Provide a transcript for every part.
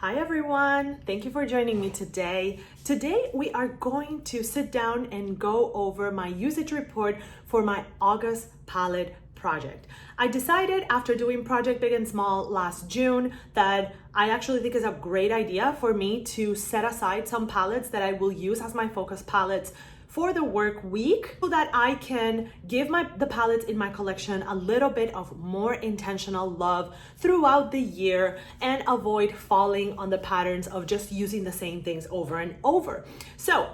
Hi everyone, thank you for joining me today. Today we are going to sit down and go over my usage report for my August palette project. I decided after doing Project Big and Small last June that I actually think is a great idea for me to set aside some palettes that I will use as my focus palettes for the work week so that I can give the palettes in my collection a little bit of more intentional love throughout the year and avoid falling on the patterns of just using the same things over and over. So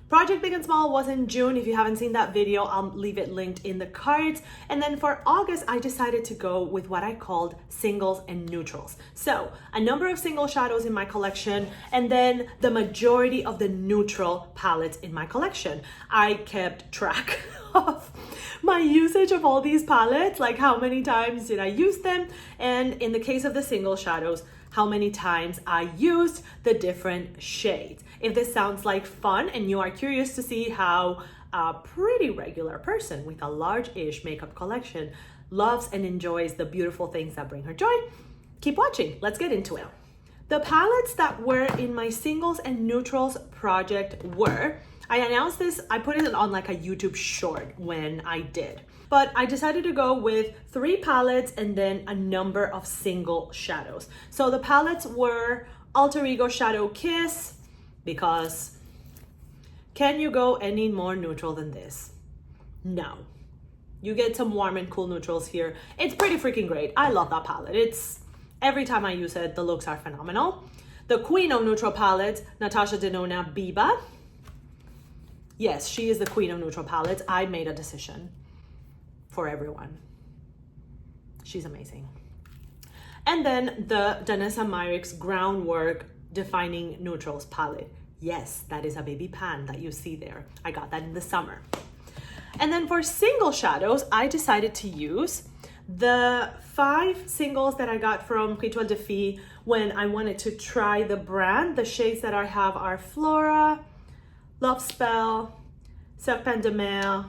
Project Big and Small was in June. If you haven't seen that video, I'll leave it linked in the cards. And then for August, I decided to go with what I called singles and neutrals. So a number of single shadows in my collection, and then the majority of the neutral palettes in my collection. I kept track of my usage of all these palettes, like how many times did I use them, and in the case of the single shadows, how many times I used the different shades. If this sounds like fun and you are curious to see how a pretty regular person with a large-ish makeup collection loves and enjoys the beautiful things that bring her joy, keep watching. Let's get into it. The palettes that were in my singles and neutrals project were, I announced this, I put it on like a YouTube short when I did, but I decided to go with 3 palettes and then a number of single shadows. So the palettes were Alter Ego Shadow Kiss, because can you go any more neutral than this? No. You get some warm and cool neutrals here. It's pretty freaking great. I love that palette. Every time I use it, the looks are phenomenal. The queen of neutral palettes, Natasha Denona Biba. Yes, she is the queen of neutral palettes. I made a decision for everyone. She's amazing. And then the Danessa Myricks Groundwork Defining Neutrals palette. Yes, that is a baby pan that you see there. I got that in the summer. And then for single shadows, I decided to use the 5 singles that I got from Rituel de Fille when I wanted to try the brand. The shades that I have are Flora, Love Spell, Serpent de Mer,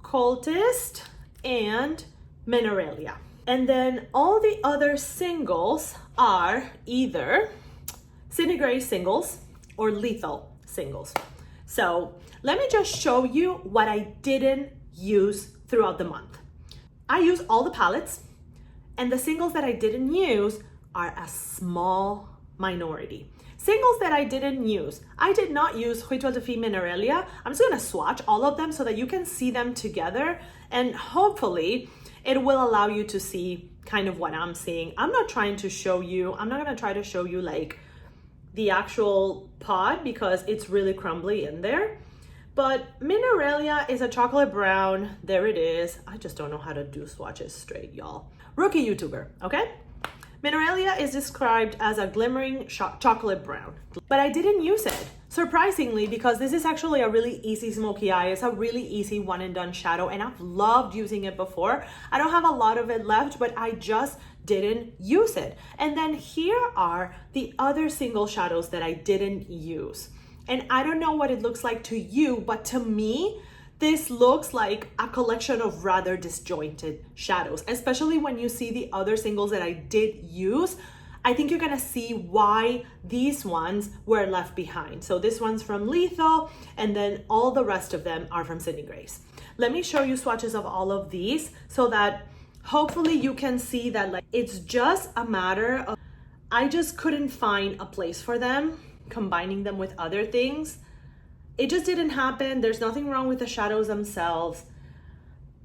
Cultist, and Mineralia. And then all the other singles are either Sydney Gray singles or Lethal singles. So let me just show you what I didn't use throughout the month. I use all the palettes, and the singles that I didn't use are a small minority. Singles that I didn't use, I did not use Rituel de Fille Mineralia. I'm just gonna swatch all of them so that you can see them together, and hopefully it will allow you to see kind of what I'm seeing. I'm not trying to show you, I'm not gonna try to show you like the actual pod because it's really crumbly in there. But Mineralia is a chocolate brown. There it is. I just don't know how to do swatches straight, y'all. Rookie YouTuber, okay? Mineralia is described as a glimmering chocolate brown, but I didn't use it, surprisingly, because this is actually a really easy smoky eye. It's a really easy one and done shadow, and I've loved using it before. I don't have a lot of it left, but I just didn't use it. And then here are the other single shadows that I didn't use. And I don't know what it looks like to you, but to me, this looks like a collection of rather disjointed shadows, especially when you see the other singles that I did use. I think you're gonna see why these ones were left behind. So this one's from Lethal, and then all the rest of them are from Sydney Grace. Let me show you swatches of all of these so that hopefully you can see that like it's just a matter of, I just couldn't find a place for them, combining them with other things. It just didn't happen. There's nothing wrong with the shadows themselves.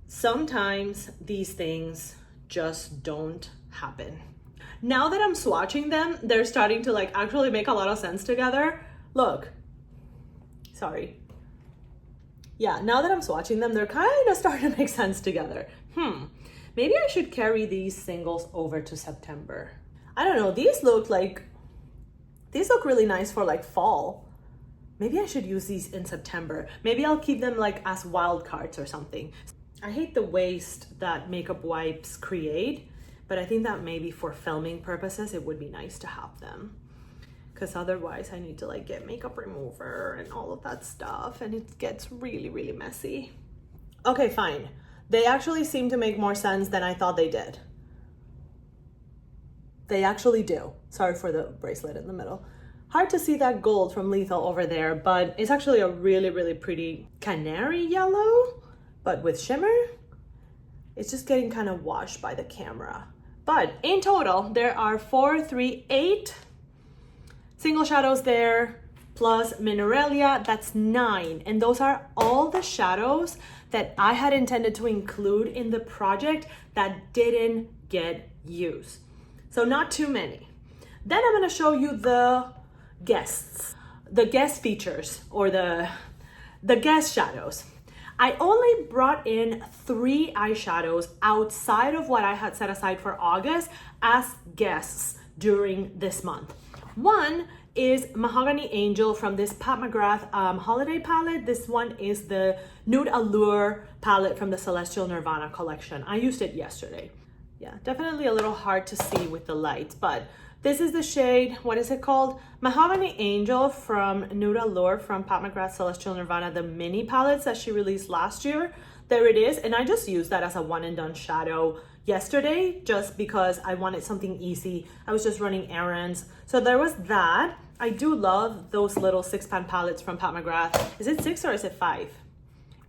Sometimes these things just don't happen. Now that I'm swatching them, they're starting to like actually make a lot of sense together. Look, sorry. Yeah, now that I'm swatching them, they're kind of starting to make sense together. Maybe I should carry these singles over to September. I don't know, these look really nice for like fall. Maybe I should use these in September. Maybe I'll keep them like as wild cards or something. I hate the waste that makeup wipes create, but I think that maybe for filming purposes, it would be nice to have them. Because otherwise I need to like get makeup remover and all of that stuff, and it gets really, really messy. Okay, fine. They actually seem to make more sense than I thought they did. They actually do. Sorry for the bracelet in the middle. Hard to see that gold from Lethal over there, but it's actually a really, really pretty canary yellow, but with shimmer. It's just getting kind of washed by the camera. But in total, there are 4, 3, 8 single shadows there, plus Mineralia, that's 9. And those are all the shadows that I had intended to include in the project that didn't get used. So not too many. Then I'm gonna show you the guest features, or the guest shadows. I only brought in 3 eyeshadows outside of what I had set aside for August as guests during this month. One is Mahogany Angel from this Pat McGrath holiday palette. This one is the Nude Allure palette from the Celestial Nirvana collection. I used it yesterday. Yeah, definitely a little hard to see with the lights, but this is the shade, what is it called? Mahogany Angel from Nude Allure from Pat McGrath Celestial Nirvana, the mini palettes that she released last year. There it is, and I just used that as a one and done shadow yesterday just because I wanted something easy. I was just running errands. So there was that. I do love those little 6-pan palettes from Pat McGrath. Is it 6 or is it 5?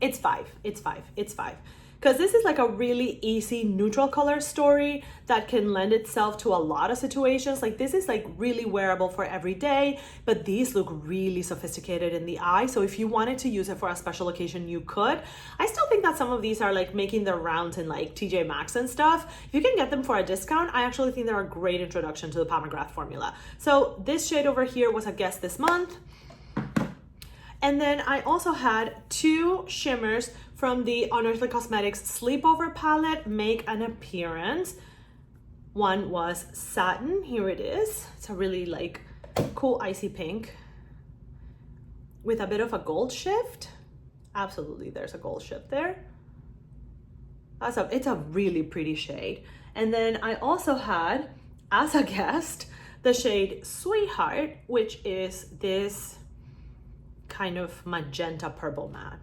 It's 5. It's 5. It's 5. Because this is like a really easy neutral color story that can lend itself to a lot of situations. Like this is like really wearable for every day, but these look really sophisticated in the eye. So if you wanted to use it for a special occasion, you could. I still think that some of these are like making their rounds in like TJ Maxx and stuff. If you can get them for a discount, I actually think they're a great introduction to the Pat McGrath formula. So this shade over here was a guest this month. And then I also had 2 shimmers from the Unearthly Cosmetics Sleepover palette make an appearance. One was Satin, here it is. It's a really like cool icy pink with a bit of a gold shift. Absolutely, there's a gold shift there. It's a really pretty shade. And then I also had, as a guest, the shade Sweetheart, which is this kind of magenta purple matte.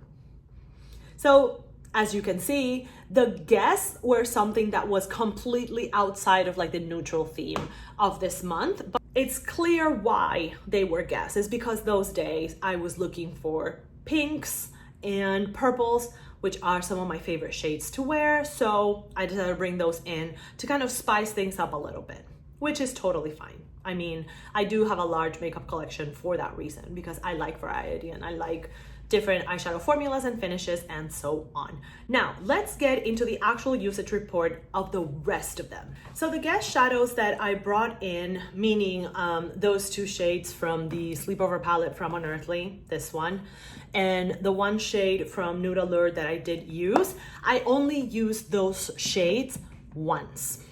So as you can see, the guests were something that was completely outside of like the neutral theme of this month, but it's clear why they were guests. It's because those days I was looking for pinks and purples, which are some of my favorite shades to wear. So I decided to bring those in to kind of spice things up a little bit, which is totally fine. I mean, I do have a large makeup collection for that reason, because I like variety and I like different eyeshadow formulas and finishes and so on. Now, let's get into the actual usage report of the rest of them. So the guest shadows that I brought in, meaning those 2 shades from the Sleepover palette from Unearthly, this one, and the 1 shade from Nude Allure that I did use, I only used those shades once.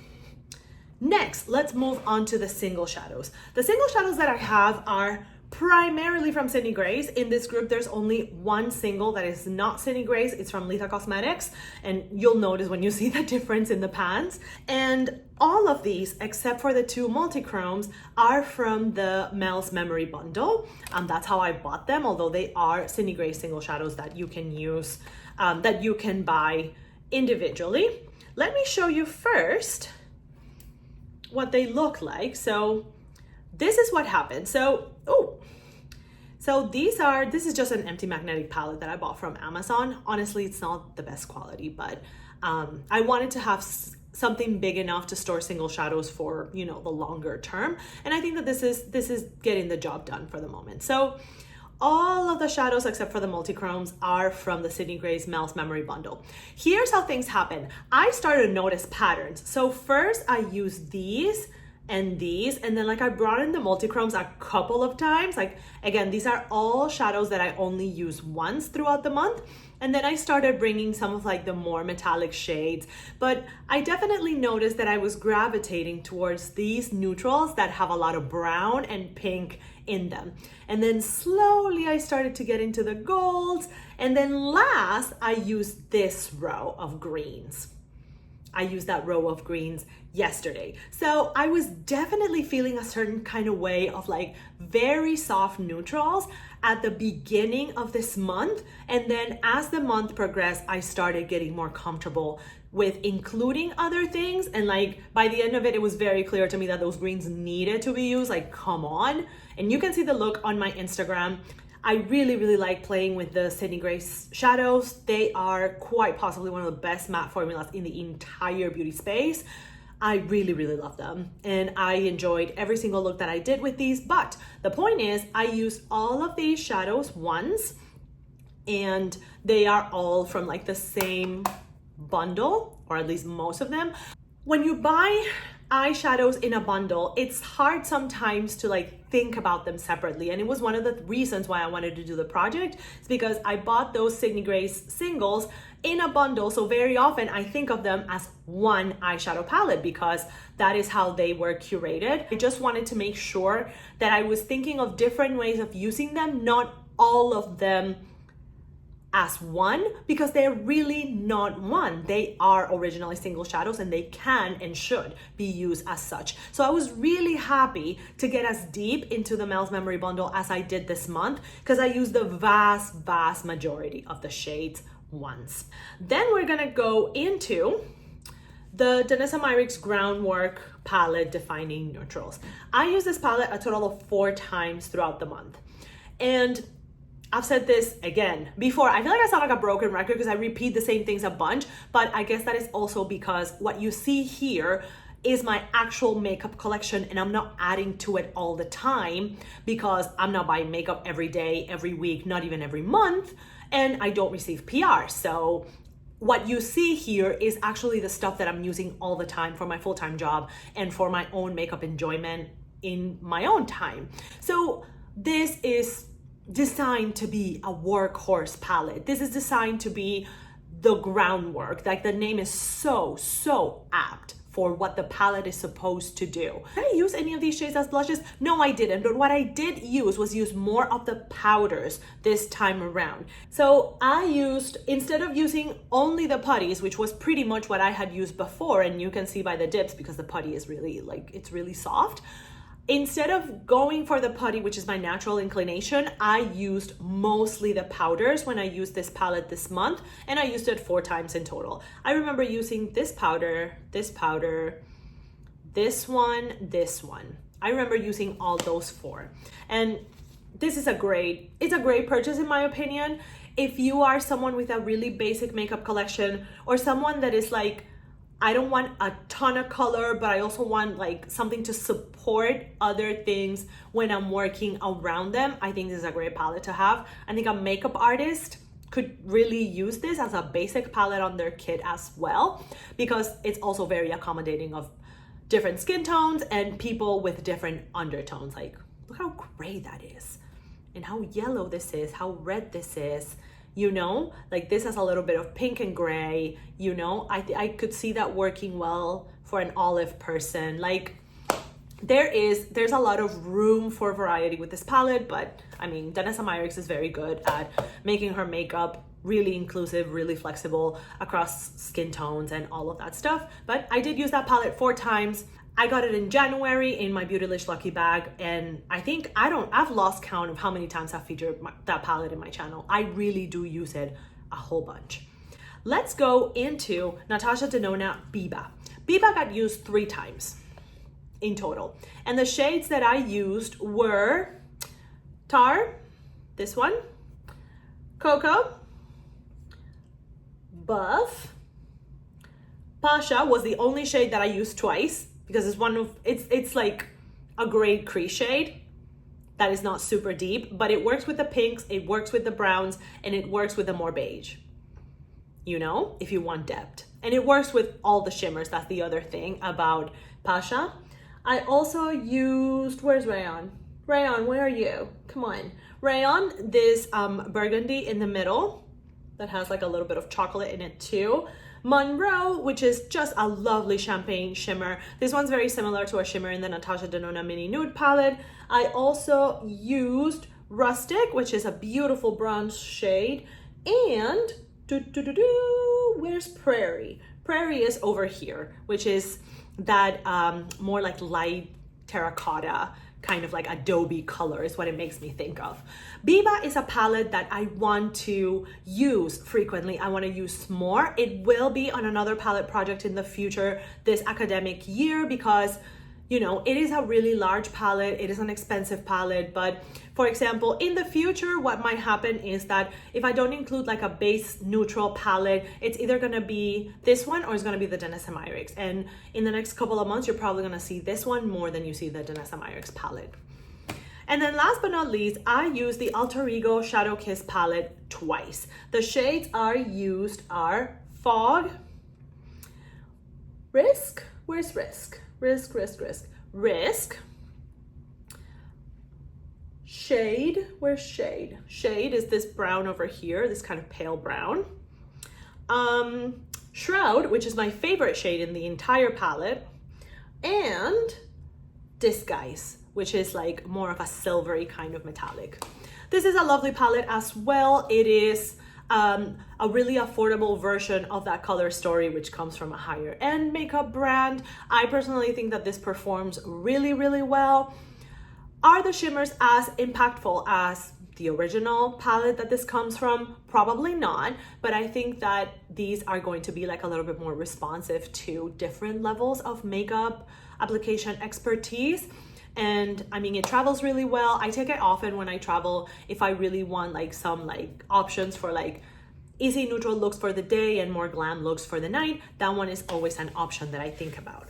Next, let's move on to the single shadows. The single shadows that I have are primarily from Sydney Grace. In this group, there's only 1 single that is not Sydney Grace. It's from Lethal Cosmetics, and you'll notice when you see the difference in the pans. And all of these, except for the 2 multi-chromes, are from the Mel's Memory Bundle. That's how I bought them, although they are Sydney Grace single shadows that you can use, that you can buy individually. Let me show you first what they look like. So this is what happened. So this is just an empty magnetic palette that I bought from Amazon. Honestly, it's not the best quality, but I wanted to have something big enough to store single shadows for, you know, the longer term. And I think that this is getting the job done for the moment. So all of the shadows except for the multi-chromes are from the Sydney Grace Mel's Memory Bundle. Here's how things happen. I started to notice patterns. So first I used these, and then like I brought in the multi-chromes a couple of times. Like again, these are all shadows that I only use once throughout the month. And then I started bringing some of like the more metallic shades, but I definitely noticed that I was gravitating towards these neutrals that have a lot of brown and pink in them. And then slowly I started to get into the golds. And then last I used this row of greens. I used that row of greens yesterday. So I was definitely feeling a certain kind of way of like very soft neutrals at the beginning of this month. And then as the month progressed, I started getting more comfortable with including other things. And like by the end of it, it was very clear to me that those greens needed to be used. Like, come on. And you can see the look on my Instagram. I really like playing with the Sydney Grace shadows. They are quite possibly one of the best matte formulas in the entire beauty space. I really love them. And I enjoyed every single look that I did with these. But the point is, I used all of these shadows once, and they are all from like the same bundle, or at least most of them. When you buy eyeshadows in a bundle, it's hard sometimes to like think about them separately. And it was one of the reasons why I wanted to do the project. It's because I bought those Sydney Grace singles in a bundle. So very often I think of them as one eyeshadow palette because that is how they were curated. I just wanted to make sure that I was thinking of different ways of using them, not all of them as one, because they're really not one. They are originally single shadows and they can and should be used as such. So I was really happy to get as deep into the Mel's Memory bundle as I did this month, because I used the vast majority of the shades once. Then we're gonna go into the Danessa Myricks Groundwork palette Defining Neutrals. I use this palette a total of 4 times throughout the month. And I've said this again before. I feel like I sound like a broken record because I repeat the same things a bunch, but I guess that is also because what you see here is my actual makeup collection, and I'm not adding to it all the time because I'm not buying makeup every day, every week, not even every month, and I don't receive PR. So what you see here is actually the stuff that I'm using all the time for my full-time job and for my own makeup enjoyment in my own time. So this is designed to be a workhorse palette. This is designed to be the groundwork. Like the name is so apt for what the palette is supposed to do. Did I use any of these shades as blushes? No, I didn't. But what I did use was use more of the powders this time around. So I used, instead of using only the putties, which was pretty much what I had used before, and you can see by the dips because the putty is really like, it's really soft. Instead of going for the putty, which is my natural inclination, I used mostly the powders when I used this palette this month, and I used it 4 times in total. I remember using this powder, this one. I remember using all those 4. And this is it's a great purchase in my opinion. If you are someone with a really basic makeup collection, or someone that is like, I don't want a ton of color, but I also want like something to support other things when I'm working around them, I think this is a great palette to have. I think a makeup artist could really use this as a basic palette on their kit as well, because it's also very accommodating of different skin tones and people with different undertones. Like, look how gray that is, and how yellow this is, how red this is. You know, like this has a little bit of pink and gray, you know, I could see that working well for an olive person. Like there's a lot of room for variety with this palette, but I mean, Danessa Myricks is very good at making her makeup really inclusive, really flexible across skin tones and all of that stuff. But I did use that palette 4 times. I got it in January in my Beautylish Lucky Bag, and I think I've lost count of how many times I've featured that palette in my channel. I really do use it a whole bunch. Let's go into Natasha Denona Biba. Biba got used 3 times in total. And the shades that I used were Tar, this one, Cocoa, Buff. Pasha was the only shade that I used twice, because it's like a great crease shade that is not super deep, but it works with the pinks, it works with the browns, and it works with the more beige, you know, if you want depth. And it works with all the shimmers. That's the other thing about Pasha. I also used, where's Rayon? Rayon, where are you? Come on. Rayon, this burgundy in the middle that has like a little bit of chocolate in it too. Monroe, which is just a lovely champagne shimmer. This one's very similar to a shimmer in the Natasha Denona Mini Nude palette. I also used Rustic, which is a beautiful bronze shade. And, where's Prairie? Prairie is over here, which is that more like light terracotta, kind of like adobe color is what it makes me think of. Biba is a palette that I want to use frequently. I want to use more. It will be on another palette project in the future this academic year because, you know, it is a really large palette. It is an expensive palette. But for example, in the future, what might happen is that if I don't include like a base neutral palette, it's either going to be this one or it's going to be the Danessa Myricks. And in the next couple of months, you're probably going to see this one more than you see the Danessa Myricks palette. And then last but not least, I use the Alter Ego Shadow Kiss palette twice. The shades used are Fog, Risk, where's Risk? Risk, Shade, where's Shade? Shade is this brown over here, this kind of pale brown. Shroud, which is my favorite shade in the entire palette. And Disguise, which is like more of a silvery kind of metallic. This is a lovely palette as well. It is a really affordable version of that Color Story, which comes from a higher end makeup brand. I personally think that this performs really, really well. Are the shimmers as impactful as the original palette that this comes from? Probably not, but I think that these are going to be like a little bit more responsive to different levels of makeup application expertise. And I mean, it travels really well. I take it often when I travel if I really want like some like options for like easy neutral looks for the day and more glam looks for the night. That one is always an option that I think about.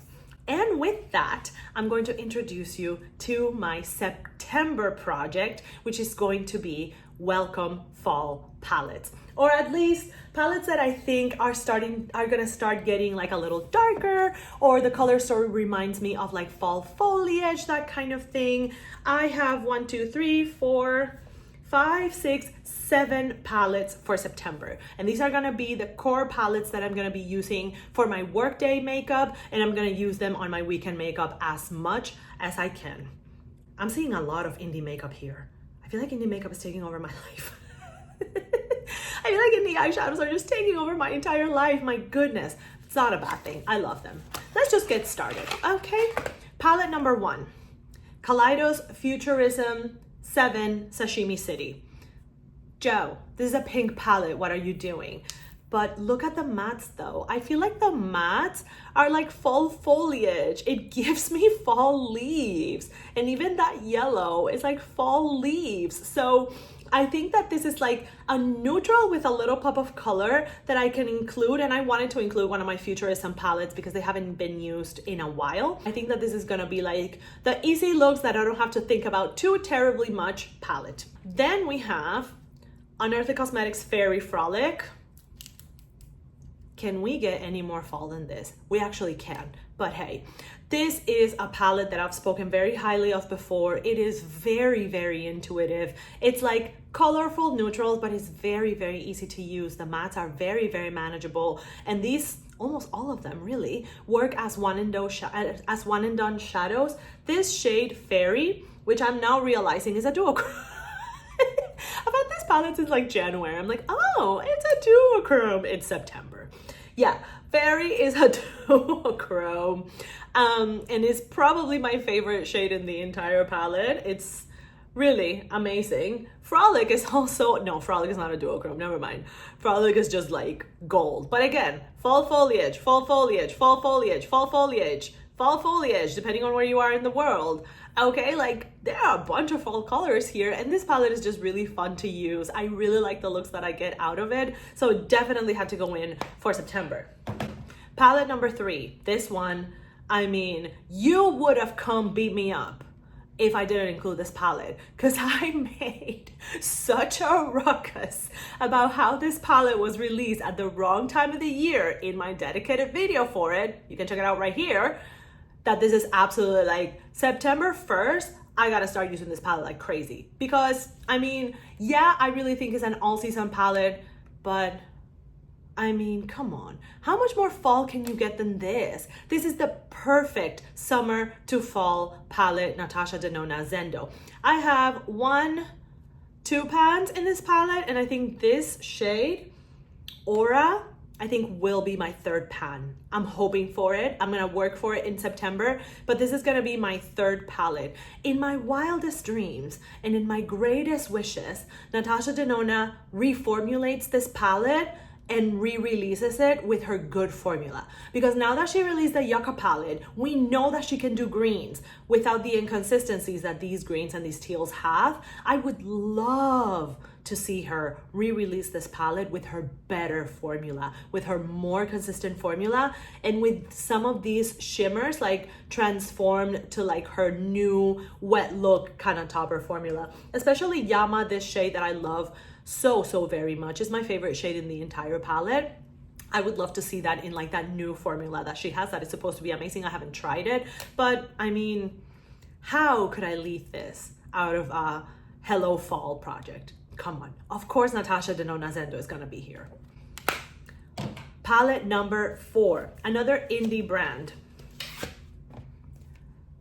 And with that, I'm going to introduce you to my September project, which is going to be Welcome Fall palettes, or at least palettes that I think are gonna start getting like a little darker, or the color story reminds me of like fall foliage, that kind of thing. I have 1, 2, 3, 4, 5, 6, 7 palettes for September. And these are gonna be the core palettes that I'm gonna be using for my workday makeup, and I'm gonna use them on my weekend makeup as much as I can. I'm seeing a lot of indie makeup here. I feel like indie makeup is taking over my life. I feel like indie eyeshadows are just taking over my entire life. My goodness, it's not a bad thing. I love them. Let's just get started, okay? Palette number 1, Kaleidos Futurism 7 Sashimi City. Joe, this is a pink palette. What are you doing? But look at the mattes though. I feel like the mattes are like fall foliage. It gives me fall leaves. And even that yellow is like fall leaves. So I think that this is like a neutral with a little pop of color that I can include. And I wanted to include one of my Futurism palettes because they haven't been used in a while. I think that this is gonna be like the easy looks that I don't have to think about too terribly much palette. Then we have Unearthly Cosmetics Fairy Frolic. Can we get any more fall than this? We actually can, but hey, this is a palette that I've spoken very highly of before. It is very, very intuitive. It's like colorful neutrals, but it's very, very easy to use. The mattes are very, very manageable. And these, almost all of them really, work as one and done shadows. This shade Fairy, which I'm now realizing is a duochrome. I've had this palette since like January. I'm like, oh, it's a duochrome. It's September. Yeah, Fairy is a duochrome, and is probably my favorite shade in the entire palette. It's really amazing. Frolic is also, no, Frolic is not a duochrome, never mind. Frolic is just like gold. But again, fall foliage, fall foliage, fall foliage, fall foliage, fall foliage, depending on where you are in the world. Okay, like there are a bunch of fall colors here, and this palette is just really fun to use. I really like the looks that I get out of it, so definitely had to go in for September. Palette number 3, this one, I mean, you would have come beat me up if I didn't include this palette, because I made such a ruckus about how this palette was released at the wrong time of the year in my dedicated video for it. You can check it out right here. That this is absolutely like September 1st, I gotta start using this palette like crazy. Because, I mean, yeah, I really think it's an all-season palette, but I mean, come on. How much more fall can you get than this? This is the perfect summer to fall palette, Natasha Denona Zendo. I have 2 pans in this palette, and I think this shade, Aura, I think will be my third pan. I'm hoping for it. I'm gonna work for it in September, but this is gonna be my third palette. In my wildest dreams and in my greatest wishes, Natasha Denona reformulates this palette and re-releases it with her good formula. Because now that she released the Yucca palette, we know that she can do greens without the inconsistencies that these greens and these teals have. I would love to see her re-release this palette with her better formula, with her more consistent formula, and with some of these shimmers like transformed to like her new wet look kind of topper formula. Especially Yama, this shade that I love so very much, is my favorite shade in the entire palette. I would love to see that in like that new formula that she has that is supposed to be amazing. I haven't tried it, but I mean, how could I leave this out of a Hello Fall project? Come on. Of course, Natasha Denona Zendo is gonna be here. Palette number 4, another indie brand.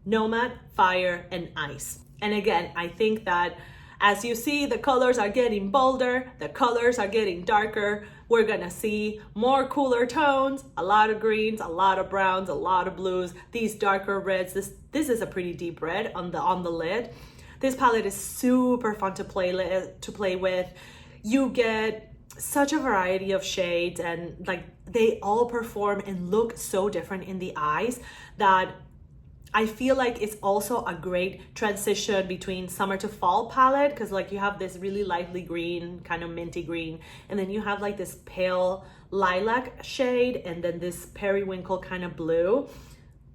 Nomad, Fire, and Ice. And again, I think that as you see, the colors are getting bolder, the colors are getting darker. We're gonna see more cooler tones, a lot of greens, a lot of browns, a lot of blues, these darker reds. This is a pretty deep red on the lid. This palette is super fun to play with. You get such a variety of shades, and like they all perform and look so different in the eyes that I feel like it's also a great transition between summer to fall palette, because like you have this really lively green, kind of minty green, and then you have like this pale lilac shade, and then this periwinkle kind of blue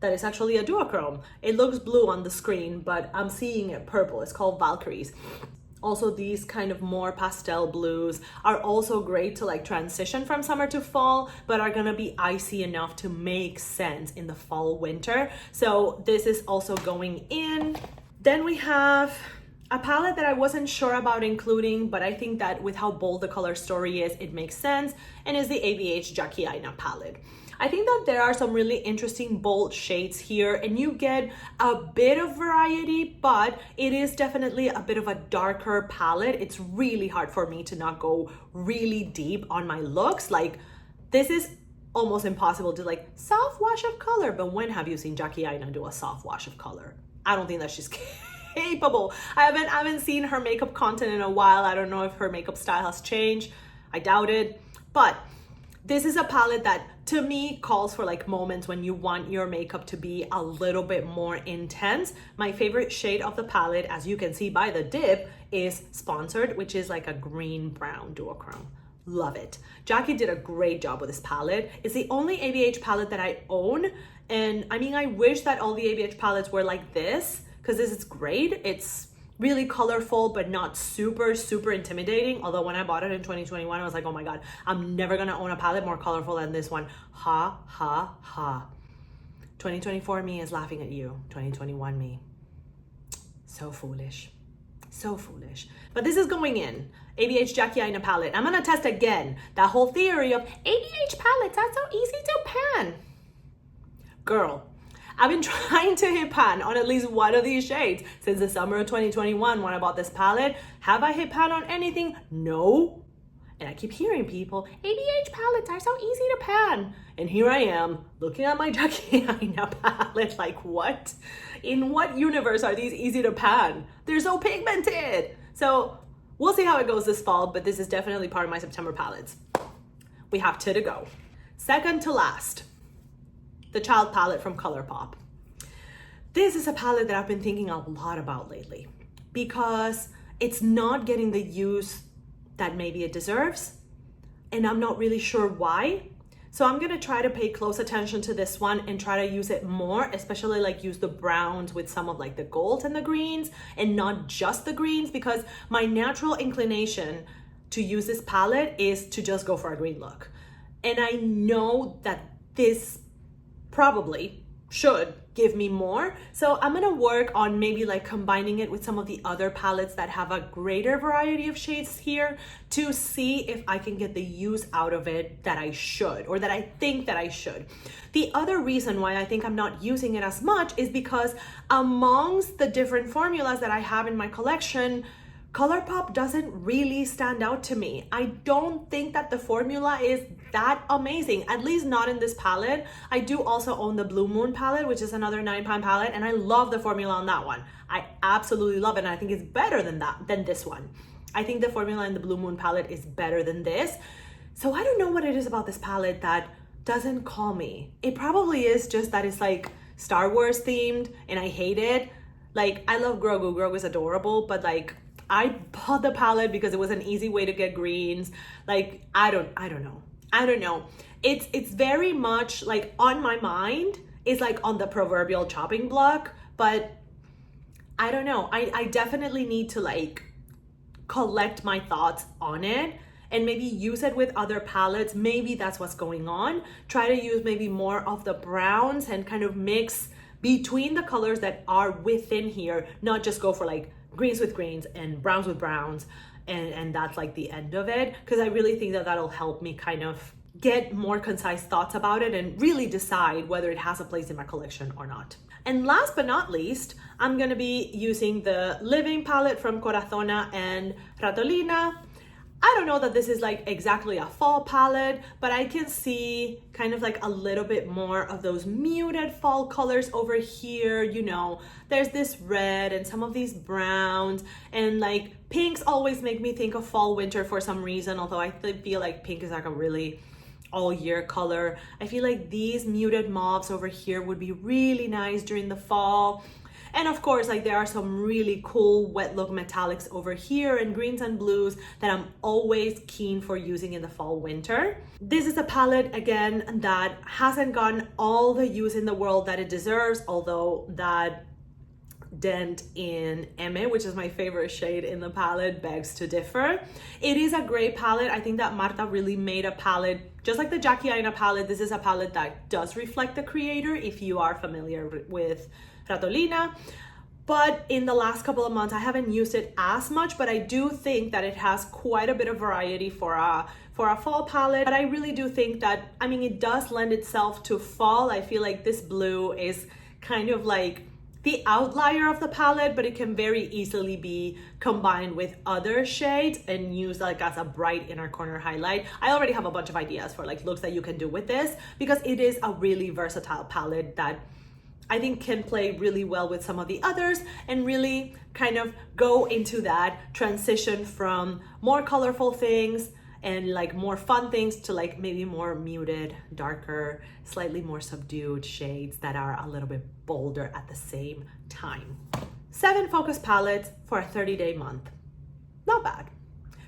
that is actually a duochrome. It looks blue on the screen, but I'm seeing it purple. It's called Valkyries. Also, these kind of more pastel blues are also great to like transition from summer to fall, but are gonna be icy enough to make sense in the fall winter. So this is also going in. Then we have a palette that I wasn't sure about including, but I think that with how bold the color story is, it makes sense, and is the ABH Jackie Aina palette. I think that there are some really interesting bold shades here, and you get a bit of variety, but it is definitely a bit of a darker palette. It's really hard for me to not go really deep on my looks. Like, this is almost impossible to like soft wash of color, but when have you seen Jackie Aina do a soft wash of color? I don't think that she's capable. I haven't seen her makeup content in a while. I don't know if her makeup style has changed. I doubt it, but this is a palette that to me calls for like moments when you want your makeup to be a little bit more intense. My favorite shade of the palette, as you can see by the dip, is Sponsored, which is like a green brown duochrome. Love it. Jackie did a great job with this palette. It's the only ABH palette that I own, and I mean, I wish that all the ABH palettes were like this, because this is great. It's really colorful, but not super intimidating. Although when I bought it in 2021, I was like, oh my God, I'm never gonna own a palette more colorful than this one. Ha, ha, ha. 2024 me is laughing at you. 2021 me. So foolish. So foolish. But this is going in. ABH Jackie Aina palette. I'm gonna test again that whole theory of ABH palettes are so easy to pan. Girl, I've been trying to hit pan on at least one of these shades since the summer of 2021 when I bought this palette. Have I hit pan on anything? No. And I keep hearing people, ABH palettes are so easy to pan. And here I am looking at my Jackie Aina palette like, what? In what universe are these easy to pan? They're so pigmented. So we'll see how it goes this fall, but this is definitely part of my September palettes. We have two to go. Second to last, the Child palette from ColourPop. This is a palette that I've been thinking a lot about lately because it's not getting the use that maybe it deserves, and I'm not really sure why. So I'm gonna try to pay close attention to this one and try to use it more, especially like use the browns with some of like the golds and the greens and not just the greens, because my natural inclination to use this palette is to just go for a green look. And I know that this probably should give me more. So I'm gonna work on maybe like combining it with some of the other palettes that have a greater variety of shades here to see if I can get the use out of it that I should, or that I think that I should. The other reason why I think I'm not using it as much is because amongst the different formulas that I have in my collection, ColourPop doesn't really stand out to me. I don't think that the formula is that amazing, at least not in this palette. I do also own the Blue Moon palette, which is another £9 palette, and I love the formula on that one. I absolutely love it, and I think it's better than this one. I think the formula in the Blue Moon palette is better than this. So I don't know what it is about this palette that doesn't call me. It probably is just that it's like Star Wars themed and I hate it. Like, I love Grogu. Grogu's adorable, but like, I bought the palette because it was an easy way to get greens. Like, I don't know. It's very much like on my mind. It's like on the proverbial chopping block, but I don't know. I definitely need to like collect my thoughts on it and maybe use it with other palettes. Maybe that's what's going on. Try to use maybe more of the browns and kind of mix between the colors that are within here, not just go for like greens with greens and browns with browns and that's like the end of it, because I really think that that'll help me kind of get more concise thoughts about it and really decide whether it has a place in my collection or not. And last but not least, I'm gonna be using the Living palette from Corazona and Ratolina. I don't know that this is like exactly a fall palette, but I can see kind of like a little bit more of those muted fall colors over here. You know, there's this red and some of these browns, and like pinks always make me think of fall winter for some reason, although I feel like pink is like a really all year color. I feel like these muted mauves over here would be really nice during the fall. And of course, like there are some really cool wet look metallics over here and greens and blues that I'm always keen for using in the fall winter. This is a palette, again, that hasn't gotten all the use in the world that it deserves, although that dent in M, which is my favorite shade in the palette, begs to differ. It is a great palette. I think that Marta really made a palette, just like the Jackie Aina palette. This is a palette that does reflect the creator, if you are familiar with Ratolina. But in the last couple of months, I haven't used it as much, but I do think that it has quite a bit of variety for a fall palette. But I really do think that, I mean, it does lend itself to fall. I feel like this blue is kind of like the outlier of the palette, but it can very easily be combined with other shades and used like as a bright inner corner highlight. I already have a bunch of ideas for like looks that you can do with this, because it is a really versatile palette that I think can play really well with some of the others and really kind of go into that transition from more colorful things and like more fun things to like maybe more muted, darker, slightly more subdued shades that are a little bit bolder at the same time. 7 focus palettes for a 30-day month. Not bad.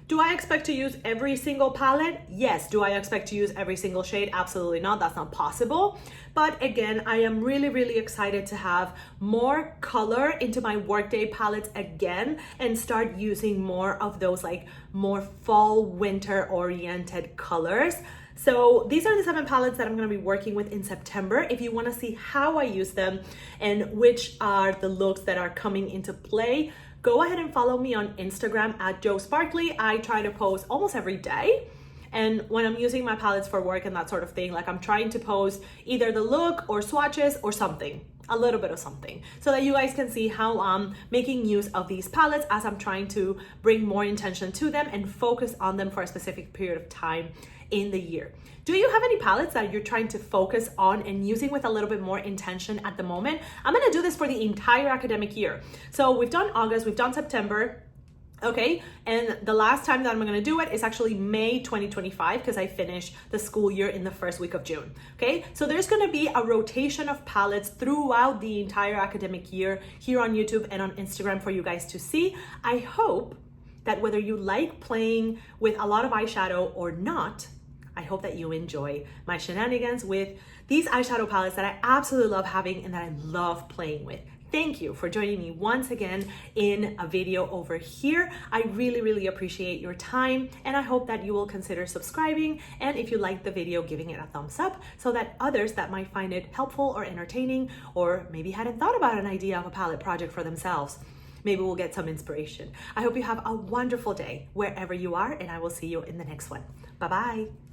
Do I expect to use every single palette? Yes. Do I expect to use every single shade? Absolutely not. That's not possible. But again, I am really, really excited to have more color into my workday palettes again and start using more of those like more fall winter oriented colors. So these are the 7 palettes that I'm going to be working with in September. If you want to see how I use them and which are the looks that are coming into play, go ahead and follow me on Instagram at Joe Sparkly. I try to post almost every day. And when I'm using my palettes for work and that sort of thing, like I'm trying to post either the look or swatches or something, a little bit of something, so that you guys can see how I'm making use of these palettes as I'm trying to bring more intention to them and focus on them for a specific period of time in the year. Do you have any palettes that you're trying to focus on and using with a little bit more intention at the moment? I'm gonna do this for the entire academic year. So we've done August, we've done September, okay? And the last time that I'm gonna do it is actually May 2025, because I finish the school year in the first week of June, okay? So there's gonna be a rotation of palettes throughout the entire academic year here on YouTube and on Instagram for you guys to see. I hope that whether you like playing with a lot of eyeshadow or not, I hope that you enjoy my shenanigans with these eyeshadow palettes that I absolutely love having and that I love playing with. Thank you for joining me once again in a video over here. I really, really appreciate your time, and I hope that you will consider subscribing, and if you like the video, giving it a thumbs up so that others that might find it helpful or entertaining, or maybe hadn't thought about an idea of a palette project for themselves, maybe we'll get some inspiration. I hope you have a wonderful day wherever you are, and I will see you in the next one. Bye-bye.